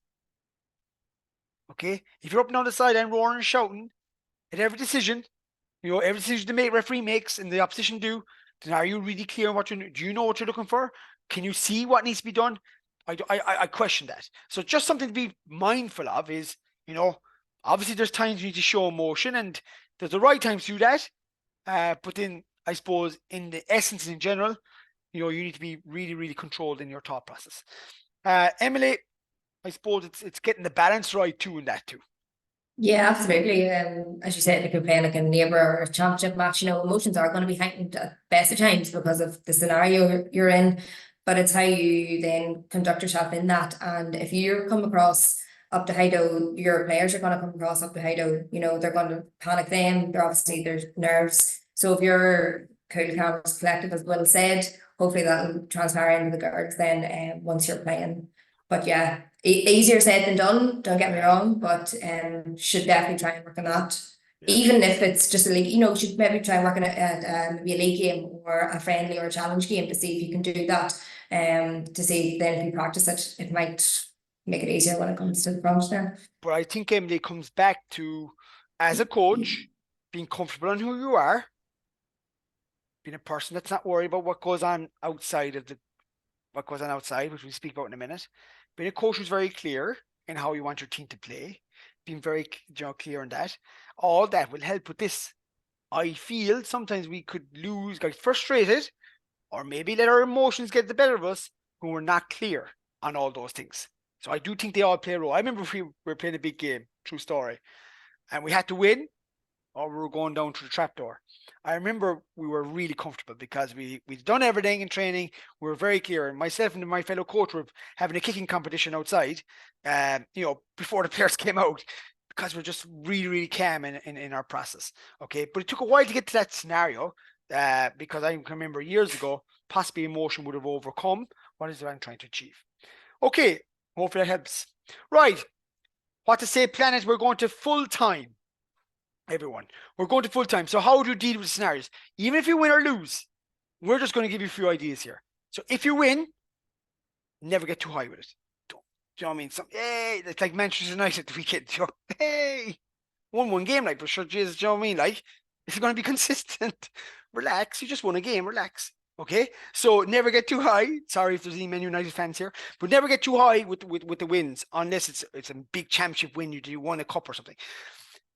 [SPEAKER 1] Okay? If you're up and down the sideline roaring and shouting at every decision, every decision the referee makes and the opposition do, then are you really clear on do you know what you're looking for? Can you see what needs to be done? I question that. So just something to be mindful of is, obviously there's times you need to show emotion and there's the right times to do that. But then I suppose in the essence in general, you need to be really, really controlled in your thought process. Emily, I suppose it's getting the balance right too in that too.
[SPEAKER 2] Yeah, absolutely. As you said, if you're playing like a neighbour or a championship match, emotions are going to be heightened at best of times because of the scenario you're in. But it's how you then conduct yourself in that. And if you come across up to Hido, your players are going to come across up to Hido. They're going to panic them. There's nerves. So if you're cool, calm, collected, as Will said, hopefully that'll transpire into the girls then once you're playing. But yeah, easier said than done, don't get me wrong, but should definitely try and work on that.
[SPEAKER 1] Yeah.
[SPEAKER 2] Even if it's just a league, should maybe try and work on maybe a league game or a friendly or a challenge game to see if you can do that. To see then if you practice it, it might make it easier when it comes to the front there.
[SPEAKER 1] But I think, Emily, it comes back to, as a coach, being comfortable on who you are, being a person that's not worried about what goes on outside, which we'll speak about in a minute. Being a coach who's very clear in how you want your team to play, being very clear on that. All that will help with this. I feel sometimes we could get frustrated, or maybe let our emotions get the better of us when we're not clear on all those things. So I do think they all play a role. I remember we were playing a big game, true story, and we had to win or we were going down through the trapdoor. I remember we were really comfortable because we'd done everything in training. We were very clear. And myself and my fellow coach were having a kicking competition outside, before the players came out, because we're just really, really calm in our process. Okay. But it took a while to get to that scenario, because I can remember years ago, possibly emotion would have overcome what is it I'm trying to achieve. Okay. Hopefully that helps. Right. What to say, Planet, we're going to full time. Everyone, we're going to full time. So how do you deal with scenarios? Even if you win or lose, we're just going to give you a few ideas here. So if you win, never get too high with it. Do you know what I mean? Hey, it's like Manchester United the weekend. Hey, won game, like, for sure, Jesus, do you know what I mean? Like, if you're going to be consistent, relax. You just won a game, relax. Okay, so never get too high. Sorry if there's any Man United fans here, but never get too high with the wins, unless it's a big championship win. You won a cup or something.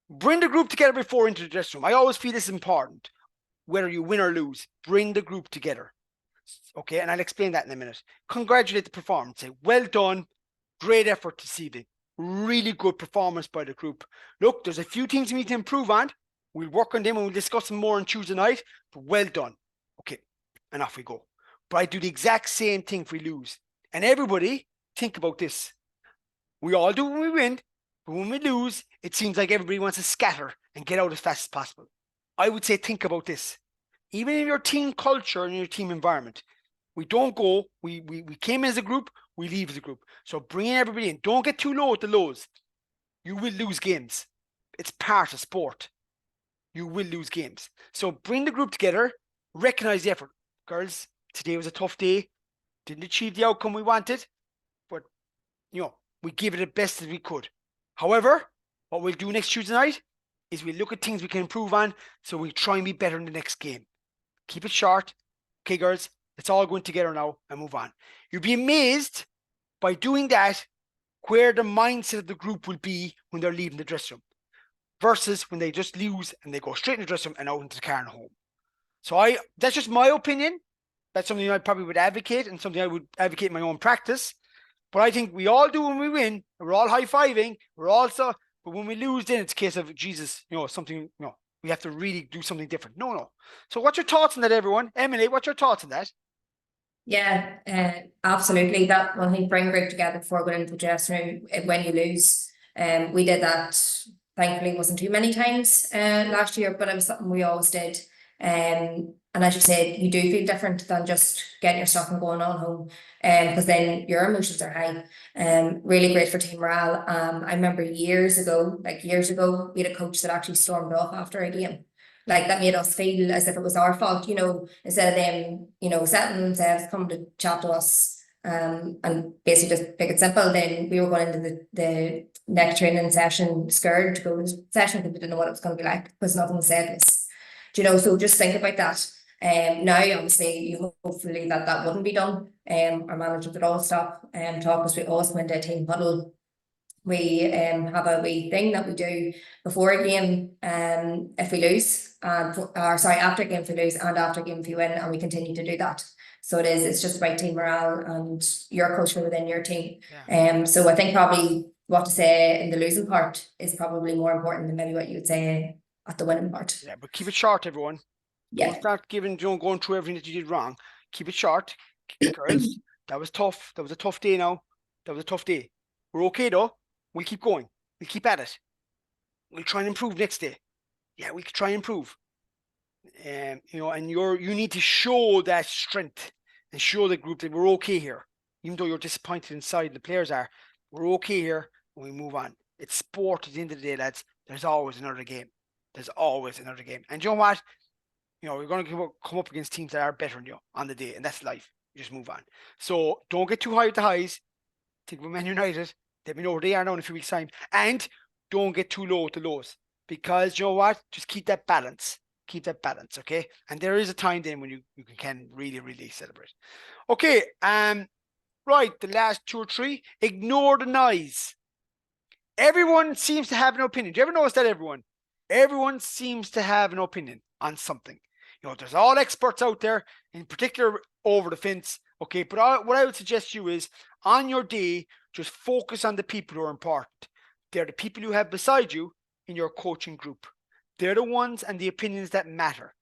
[SPEAKER 1] Bring the group together before into the dressing room. I always feel this is important. Whether you win or lose, bring the group together. Okay, and I'll explain that in a minute. Congratulate the performance. Say, well done. Great effort this evening. Really good performance by the group. Look, there's a few things we need to improve on. We'll work on them and we'll discuss them more on Tuesday night, but well done. Okay, and off we go. But I do the exact same thing if we lose. And everybody, think about this. We all do when we win, but when we lose, it seems like everybody wants to scatter and get out as fast as possible. I would say think about this. Even in your team culture and your team environment, we don't go, we came as a group, we leave as a group. So bring everybody in. Don't get too low at the lows. You will lose games. It's part of sport. You will lose games. So bring the group together, recognize the effort. Girls, today was a tough day. Didn't achieve the outcome we wanted, but we give it the best as we could. However, what we'll do next Tuesday night is we'll look at things we can improve on, so we'll try and be better in the next game. Keep it short. Okay, girls, let's all go in together now and move on. You'll be amazed by doing that where the mindset of the group will be when they're leaving the dressing room versus when they just lose and they go straight in the dressing room and out into the car and home. So that's just my opinion. That's something I probably would advocate and something I would advocate in my own practice. But I think we all do when we win. We're all high-fiving. But when we lose, then it's a case of, Jesus, something, we have to really do something different. No. So what's your thoughts on that, everyone? Emily, what's your thoughts on that?
[SPEAKER 2] Yeah, absolutely. That one thing, bring group together before going into the dressing room when you lose. We did that. Thankfully, it wasn't too many times last year, but it was something we always did. And as you said, you do feel different than just getting your stuff and going on home, because then your emotions are high. Really great for team morale. I remember years ago, we had a coach that actually stormed off after a game. Like, that made us feel as if it was our fault, instead of them, setting themselves, coming to chat to us, and basically just make it simple. Then we were going into the next training session scared to go to the session because we didn't know what it was going to be like because nothing was said. So just think about that. Now, obviously, hopefully that wouldn't be done. Our managers would all stop and talk, because we always went to a team huddle we have a wee thing that we do before a game if we lose, or sorry, after a game if we lose and after a game if we win, and we continue to do that. So it's just about team morale and your culture within your team. So I think probably what to say in the losing part is probably more important than maybe what you would say at the winning part.
[SPEAKER 1] Yeah, but keep it short, everyone.
[SPEAKER 2] Yeah.
[SPEAKER 1] Don't start going through everything that you did wrong. Keep it short. Girls, that was tough. That was a tough day now. That was a tough day. We're okay though. We'll keep going. We'll keep at it. We'll try and improve next day. Yeah, we can try and improve. And you need to show that strength and show the group that we're okay here. Even though you're disappointed inside, the players are, we're okay here and we move on. It's sport at the end of the day, lads. There's always another game. There's always another game. And you know what? You're going to come up against teams that are better than you on the day, and that's life. You just move on. So don't get too high with the highs. Think about Man United. Let me know where they are now in a few weeks' time. And don't get too low with the lows. Because you know what? Just keep that balance. Keep that balance, okay? And there is a time then when you can really, really celebrate. Okay, right, the last 2 or 3. Ignore the noise. Everyone seems to have an opinion. Do you ever notice that, everyone? Everyone seems to have an opinion on something. There's all experts out there, in particular over the fence, okay? But what I would suggest to you is, on your day, just focus on the people who are important. They're the people you have beside you in your coaching group. They're the ones and the opinions that matter.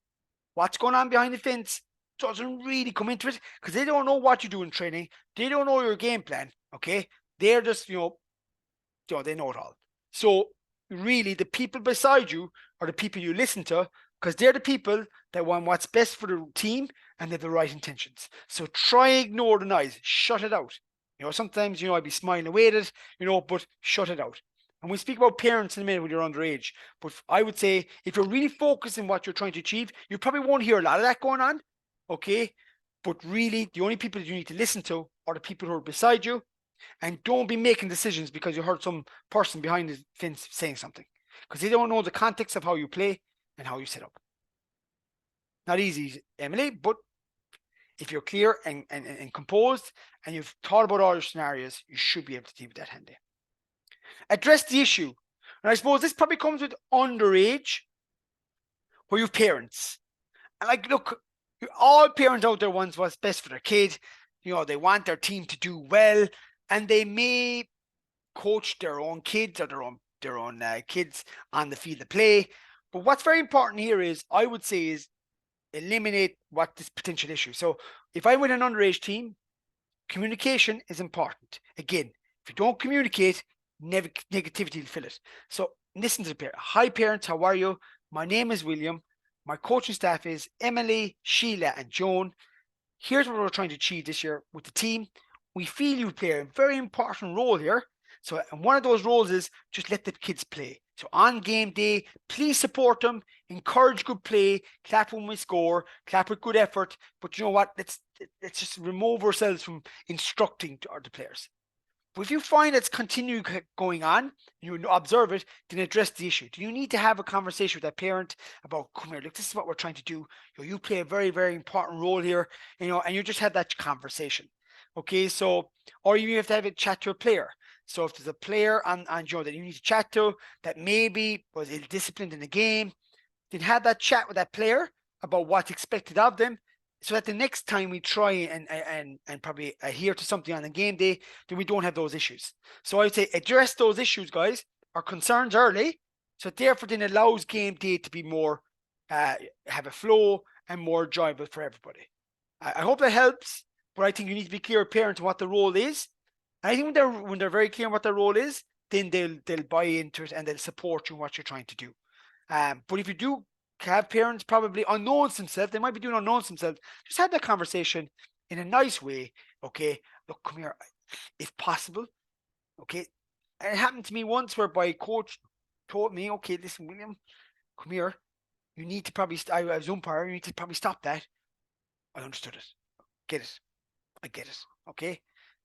[SPEAKER 1] What's going on behind the fence doesn't really come into it, because they don't know what you do in training. They don't know your game plan, okay? They're just, they know it all. So really, the people beside you are the people you listen to, because they're the people that want what's best for the team and they have the right intentions. So try and ignore the noise. Shut it out. Sometimes, I'd be smiling away at it, but shut it out. And we speak about parents in a minute when you're underage. But I would say, if you're really focused on what you're trying to achieve, you probably won't hear a lot of that going on, okay? But really, the only people that you need to listen to are the people who are beside you. And don't be making decisions because you heard some person behind the fence saying something, because they don't know the context of how you play and how you set up. Not easy, Emily, but if you're clear and composed and you've thought about all your scenarios, you should be able to deal with that handy. Address the issue. And I suppose this probably comes with underage, where you have parents. And look, all parents out there want what's best for their kid. They want their team to do well, and they may coach their own kids or their own kids on the field of play. But what's very important here is, I would say, is eliminate what this potential issue. So if I'm with an underage team, communication is important. Again, if you don't communicate, negativity will fill it. So listen to the parent. Hi parents, how are you? My name is William. My coaching staff is Emily, Sheila, and Joan. Here's what we're trying to achieve this year with the team. We feel you play a very important role here. So, and one of those roles is just let the kids play. So on game day, please support them, encourage good play, clap when we score, clap with good effort. But you know what? Let's just remove ourselves from instructing the players. But if you find it's continuing going on, you observe it, then address the issue. Do you need to have a conversation with that parent about, come here, look, this is what we're trying to do. You play a very, very important role here, and you just had that conversation. Okay, so, or you have to have a chat to a player. So if there's a player on that you need to chat to that maybe was ill-disciplined in the game, then have that chat with that player about what's expected of them, so that the next time we try and probably adhere to something on the game day, then we don't have those issues. So I would say address those issues, guys, or concerns early, so therefore then allows game day to be more, have a flow and more enjoyable for everybody. I hope that helps, but I think you need to be clear, parent, what the role is. And I think when they're very clear on what their role is, then they'll buy into it and they'll support you in what you're trying to do. But if you do have parents probably unknowns themselves, they might be doing unknowns themselves, just have that conversation in a nice way. Okay, look, come here, if possible. Okay, and it happened to me once whereby a coach told me, okay, listen, William, come here, you need to probably, I was umpire, you need to probably stop that. I understood it. Get it. I get it. Okay.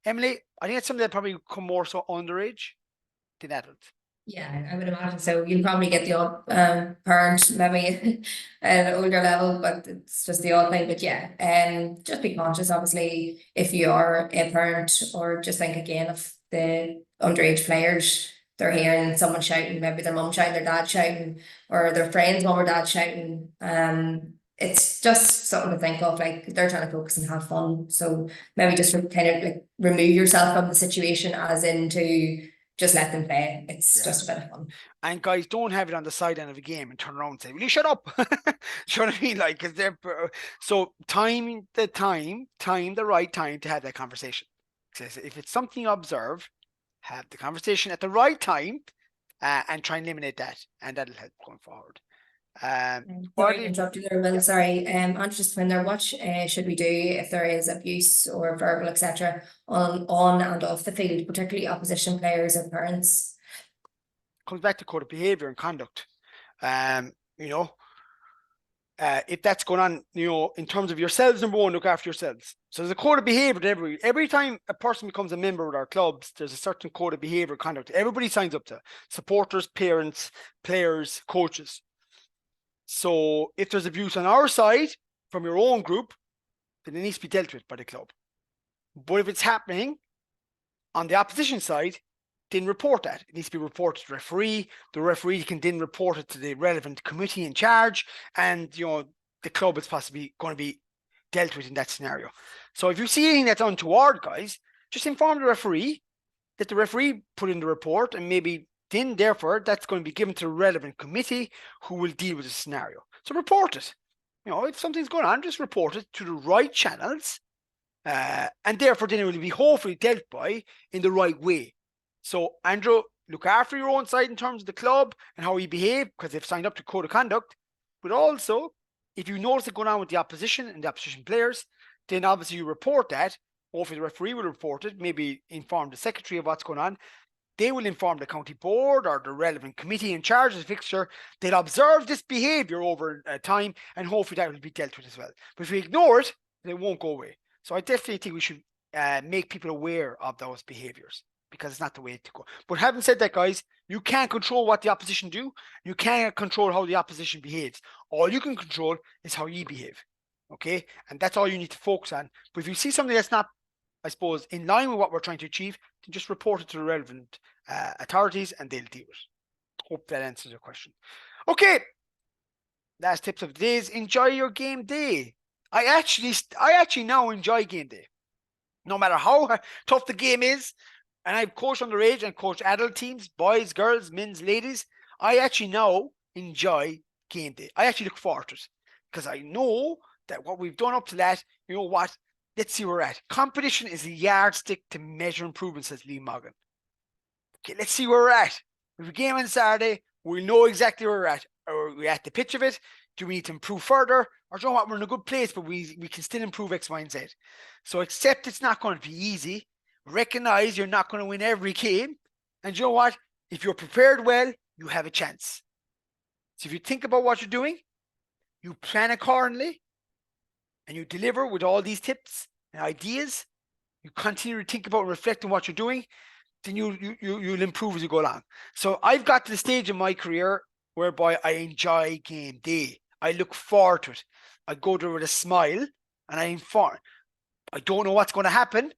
[SPEAKER 1] Emily, I think it's something that probably come more so underage than adults.
[SPEAKER 2] Yeah, I would imagine so. You'll probably get the odd parent maybe at an older level, but it's just the odd thing. But yeah, just be conscious, obviously, if you are a parent, or just think again of the underage players, they're hearing someone shouting, maybe their mum shouting, their dad shouting, or their friend's mum or dad shouting. It's just something to think of, like they're trying to focus and have fun. So maybe just kind of like remove yourself from the situation, as in to just let them play. It's just a bit of fun.
[SPEAKER 1] And guys, don't have it on the side end of a game and turn around and say, "Will you shut up?" You know what I mean? Like, cause they're so time the right time to have that conversation. If it's something you observe, have the conversation at the right time, and try and eliminate that, and that'll help going forward.
[SPEAKER 2] Sorry to interrupt you there, Will. Sorry. I'm just when there, what should we do if there is abuse or verbal, etc., on and off the field, particularly opposition players or parents?
[SPEAKER 1] Comes back to code of behavior and conduct. You know, if that's going on, you know, in terms of yourselves, number one, look after yourselves. So there's a code of behavior that every time a person becomes a member of our clubs, there's a certain code of behavior conduct everybody signs up to: supporters, parents, players, coaches. So if there's abuse on our side from your own group, then it needs to be dealt with by the club. But if it's happening on the opposition side, then report that. It needs to be reported to the referee. The referee can then report it to the relevant committee in charge, and you know the club is possibly going to be dealt with in that scenario. So if you see anything that's untoward, guys, just inform the referee that the referee put in the report, and maybe then therefore that's going to be given to the relevant committee who will deal with the scenario. So report it. You know, if something's going on, just report it to the right channels, and therefore then it will be hopefully dealt by in the right way. So Andrew, look after your own side in terms of the club and how you behave, because they've signed up to code of conduct. But also, if you notice it going on with the opposition and the opposition players, then obviously you report that. Hopefully the referee will report it, maybe inform the secretary of what's going on. They will inform the county board or the relevant committee in charge of the fixture. They'll observe this behaviour over time, and hopefully that will be dealt with as well. But if we ignore it, it won't go away. So I definitely think we should make people aware of those behaviours, because it's not the way to go. But having said that, guys, you can't control what the opposition do. You can't control how the opposition behaves. All you can control is how you behave. Okay? And that's all you need to focus on. But if you see something that's not, I suppose, in line with what we're trying to achieve, then just report it to the relevant authorities and they'll deal with it. Hope that answers your question. Okay. Last tips of the day is enjoy your game day. I actually now enjoy game day. No matter how tough the game is, and I've coached underage and coached adult teams, boys, girls, men's, ladies. I actually now enjoy game day. I actually look forward to it, because I know that what we've done up to that, you know what, let's see where we're at. Competition is a yardstick to measure improvement, says Lee Morgan. Okay, let's see where we're at. If we game on Saturday, we'll know exactly where we're at. Are we at the pitch of it? Do we need to improve further? Or do you know what, we're in a good place, but we can still improve X, Y, and Z. So accept it's not going to be easy. Recognize you're not going to win every game. And you know what? If you're prepared well, you have a chance. So if you think about what you're doing, you plan accordingly, and you deliver with all these tips and ideas, you continue to think about and reflect on what you're doing, then you'll improve as you go along. So I've got to the stage in my career whereby I enjoy game day. I look forward to it. I go there with a smile, and I inform. I don't know what's going to happen,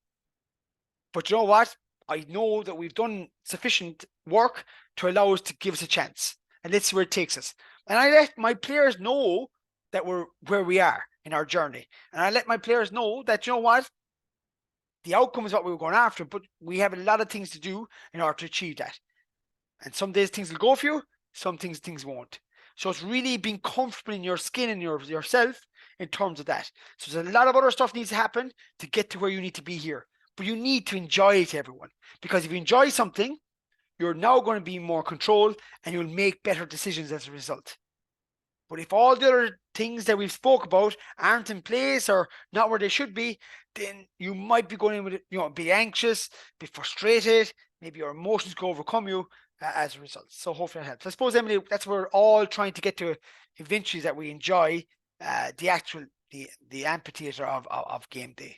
[SPEAKER 1] but you know what? I know that we've done sufficient work to allow us to give us a chance. And let's see where it takes us. And I let my players know that we're where we are in our journey. And I let my players know that, you know what? The outcome is what we were going after, but we have a lot of things to do in order to achieve that. And some days things will go for you, some things won't. So it's really being comfortable in your skin and yourself in terms of that. So there's a lot of other stuff needs to happen to get to where you need to be here. But you need to enjoy it, everyone. Because if you enjoy something, you're now going to be in more control and you'll make better decisions as a result. But if all the other things that we've spoke about aren't in place or not where they should be, then you might be going in with it, you know, be anxious, be frustrated, maybe your emotions can overcome you as a result. So hopefully that helps. I suppose, Emily, that's what we're all trying to get to eventually, that we enjoy the amphitheater of game day.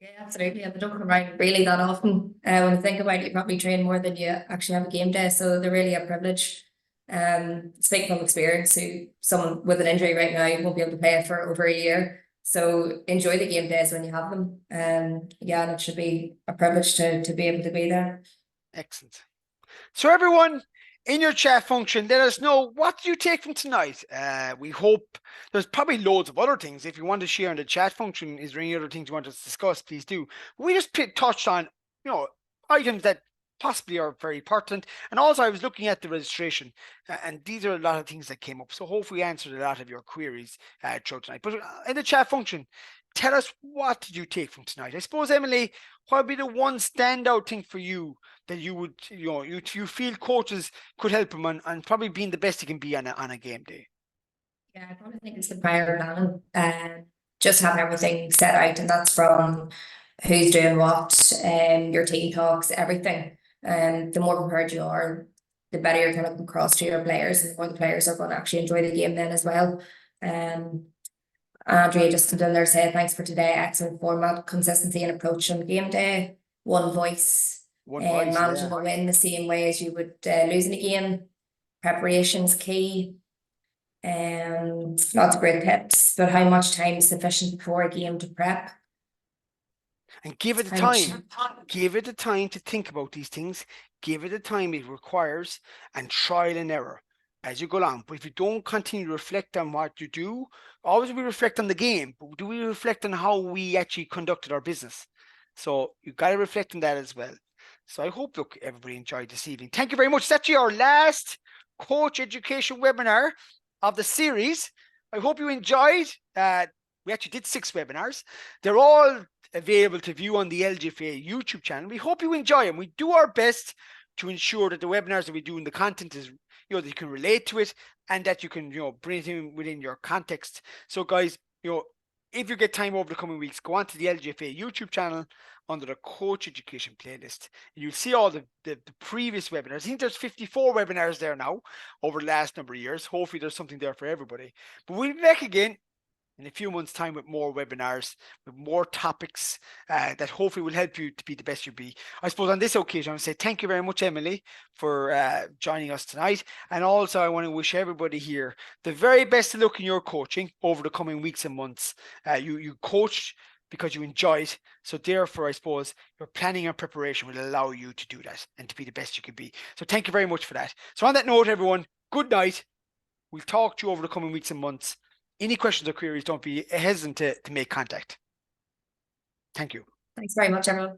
[SPEAKER 2] Yeah, absolutely. Yeah, they don't come around really that often. When you think about it, you probably train more than you actually have a game day. So they're really a privilege. Speaking from experience, someone with an injury right now won't be able to play it for over a year. So enjoy the game days when you have them. Yeah, and it should be a privilege to be able to be there.
[SPEAKER 1] Excellent. So everyone, in your chat function, let us know what you take from tonight. We hope there's probably loads of other things. If you want to share in the chat function, is there any other things you want us to discuss? Please do. We just touched on, items that possibly are very pertinent. And also, I was looking at the registration, and these are a lot of things that came up. So hopefully, we answered a lot of your queries throughout tonight. But in the chat function, tell us, what did you take from tonight? I suppose, Emily, what would be the one standout thing for you that you would, you feel coaches could help them and probably being the best they can be on a game day?
[SPEAKER 2] Yeah, I probably think it's the prior planning. Just have everything set out, and that's from who's doing what, your team talks, everything. And the more prepared you are, the better you're going to come across to your players, and the more the players are going to actually enjoy the game then as well. Andrea just in there said, thanks for today, excellent format, consistency and approach on game day, one voice, and managing a win the same way as you would lose in a game. Preparation's key. Lots of great tips, but how much time is sufficient before a game to prep?
[SPEAKER 1] And give it the time. Give it the time to think about these things. Give it the time it requires, and trial and error as you go along. But if you don't continue to reflect on what you do, always we reflect on the game, but do we reflect on how we actually conducted our business? So you've got to reflect on that as well. So I hope, look, everybody enjoyed this evening. Thank you very much. It's actually our last coach education webinar of the series. I hope you enjoyed. We actually did 6 webinars. They're all available to view on the LGFA YouTube channel. We hope you enjoy them. We do our best to ensure that the webinars that we do and the content is, that you can relate to it and that you can, bring it in within your context. So guys, if you get time over the coming weeks, go on to the LGFA YouTube channel under the coach education playlist. You'll see all the previous webinars. I think there's 54 webinars there now over the last number of years. Hopefully there's something there for everybody. But we'll be back again in a few months' time with more webinars, with more topics that hopefully will help you to be the best you be. I suppose on this occasion, I want to say thank you very much, Emily, for joining us tonight. And also, I want to wish everybody here the very best of luck in your coaching over the coming weeks and months. You coached because you enjoy it. So therefore, I suppose your planning and preparation will allow you to do that and to be the best you can be. So thank you very much for that. So on that note, everyone, good night. We'll talk to you over the coming weeks and months. Any questions or queries, don't be hesitant to make contact. Thank you.
[SPEAKER 2] Thanks very much, everyone.